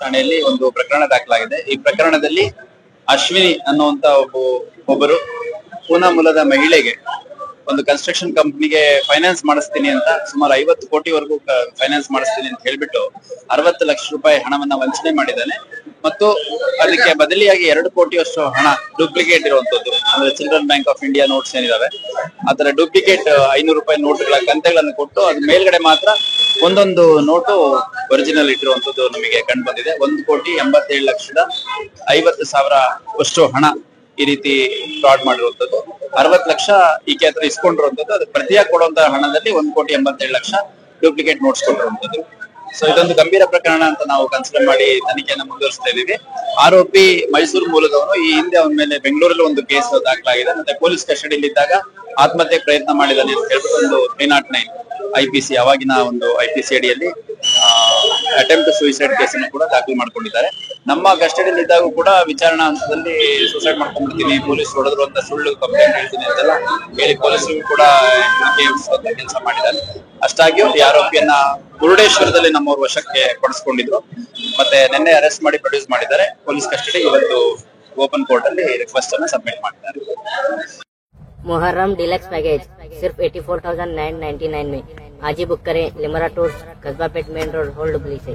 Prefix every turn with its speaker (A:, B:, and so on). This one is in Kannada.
A: ಠಾಣೆಯಲ್ಲಿ ಒಂದು ಪ್ರಕರಣ ದಾಖಲಾಗಿದೆ. ಈ ಪ್ರಕರಣದಲ್ಲಿ ಅಶ್ವಿನಿ ಅನ್ನುವಂತ ಒಬ್ಬರು ಪೂನಾ ಮೂಲದ ಮಹಿಳೆಗೆ ಒಂದು ಕನ್ಸ್ಟ್ರಕ್ಷನ್ ಕಂಪ್ನಿಗೆ ಫೈನಾನ್ಸ್ ಮಾಡಿಸ್ತೀನಿ ಅಂತ ಸುಮಾರು 50 ಕೋಟಿವರೆಗೂ ಫೈನಾನ್ಸ್ ಮಾಡಿಸ್ತೀನಿ ಅಂತ ಹೇಳ್ಬಿಟ್ಟು 60 ಲಕ್ಷ ರೂಪಾಯಿ ಹಣವನ್ನ ವಂಚನೆ ಮಾಡಿದ್ದಾನೆ. ಮತ್ತು ಅದಕ್ಕೆ ಬದಲಿಯಾಗಿ 2 ಕೋಟಿಯಷ್ಟು ಹಣ ಡೂಪ್ಲಿಕೇಟ್ ಇರುವಂತದ್ದು, ಅಂದ್ರೆ children bank of India notes ಏನಿದಾವೆ ಆತರ ಡೂಪ್ಲಿಕೇಟ್ 500 ರೂಪಾಯಿ ನೋಟ್ಗಳ ಕಂತೆಗಳನ್ನು ಕೊಟ್ಟು ಅದ್ರ ಮೇಲ್ಗಡೆ ಮಾತ್ರ ಒಂದೊಂದು ನೋಟು ಒರಿಜಿನಲ್ ಇಟ್ಟಿರುವಂತದ್ದು ನಮಗೆ ಕಂಡು ಬಂದಿದೆ. 1,87,50,000 ಅಷ್ಟು ಹಣ ಈ ರೀತಿ ಫ್ರಾಡ್ ಮಾಡಿರುವಂತದ್ದು. 60 ಲಕ್ಷ ಈಕೆ ಹತ್ರ ಇಸ್ಕೊಂಡಿರುವಂತದ್ದು, ಅದು ಪ್ರತಿಯಾಗಿ ಕೊಡುವಂತಹ ಹಣದಲ್ಲಿ 1,87,00,000 ಡೂಪ್ಲಿಕೇಟ್ ನೋಟ್ಸ್ ಕೊಟ್ಟಿರುವಂತದ್ದು. ಸೊ ಇದೊಂದು ಗಂಭೀರ ಪ್ರಕರಣ ಅಂತ ನಾವು ಕನ್ಸಿಡರ್ ಮಾಡಿ ತನಿಖೆಯನ್ನು ಮುಂದುವರಿಸ್ತಾ ಇದೀವಿ. ಆರೋಪಿ ಮೈಸೂರು ಮೂಲದವನು. ಈ ಹಿಂದೆ ಅವನ ಮೇಲೆ ಬೆಂಗಳೂರಲ್ಲಿ ಒಂದು ಕೇಸ್ ದಾಖಲಾಗಿದೆ. ಮತ್ತೆ ಪೊಲೀಸ್ ಕಸ್ಟಡಿಯಲ್ಲಿ ಇದ್ದಾಗ ಆತ್ಮಹತ್ಯೆ ಪ್ರಯತ್ನ ಮಾಡಿದ್ದಾನೆ ಅಂತ ಹೇಳ್ಬಿಟ್ಟು ಒಂದು 309 IPC ಅವಾಗಿನ ಒಂದು IPC ಅಡಿಯಲ್ಲಿ ಅಟೆಂಪ್ಟ್ ಸೂಸೈಡ್ ಕೇಸನ್ನು ಕೂಡ ದಾಖಲು ಮಾಡ್ಕೊಂಡಿದ್ದಾರೆ. ನಮ್ಮ ಕಸ್ಟಡಿಯಲ್ಲಿ ಇದ್ದಾಗ ಕೂಡ ವಿಚಾರಣಾ ಹಂತದಲ್ಲಿ ಸೂಸೈಡ್ ಮಾಡ್ಕೊಂಡ್ಬಿಡ್ತೀನಿ, ಪೊಲೀಸ್ ಹೊಡೆದ್ರು ಅಂತ ಸುಳ್ಳು ಕಂಪ್ಲೇಂಟ್ ಹೇಳ್ತೀನಿ ಅಂತೆಲ್ಲ ಹೇಳಿ ಪೊಲೀಸರು ಕೂಡ ಕೆಲಸ ಮಾಡಿದ್ದಾರೆ. ಅಷ್ಟಾಗಿಯೂ ಈ ಆರೋಪಿಯನ್ನ ಮುರುಡೇಶ್ವರದಲ್ಲಿ ನಮ್ಮವ್ರ ವಶಕ್ಕೆ ಪಡಿಸ್ಕೊಂಡಿದ್ರು. ಮತ್ತೆ ನಿನ್ನೆ ಅರೆಸ್ಟ್ ಮಾಡಿ ಪ್ರೊಡ್ಯೂಸ್ ಮಾಡಿದ್ದಾರೆ. ಪೊಲೀಸ್ ಕಸ್ಟಡಿ ಇವತ್ತು ಓಪನ್ ಕೋರ್ಟ್ ಅಲ್ಲಿ ರಿಕ್ವೆಸ್ಟ್ ಅನ್ನು ಸಬ್ಮಿಟ್ ಮಾಡಿದ್ದಾರೆ.
B: मुहर्रम डिलक्स पैकेज सिर्फ 84,999 में आज ही बुक करें. लिमरा टूर्स, कस्बा पेट मेन रोड, होल्ड डुप्ली से.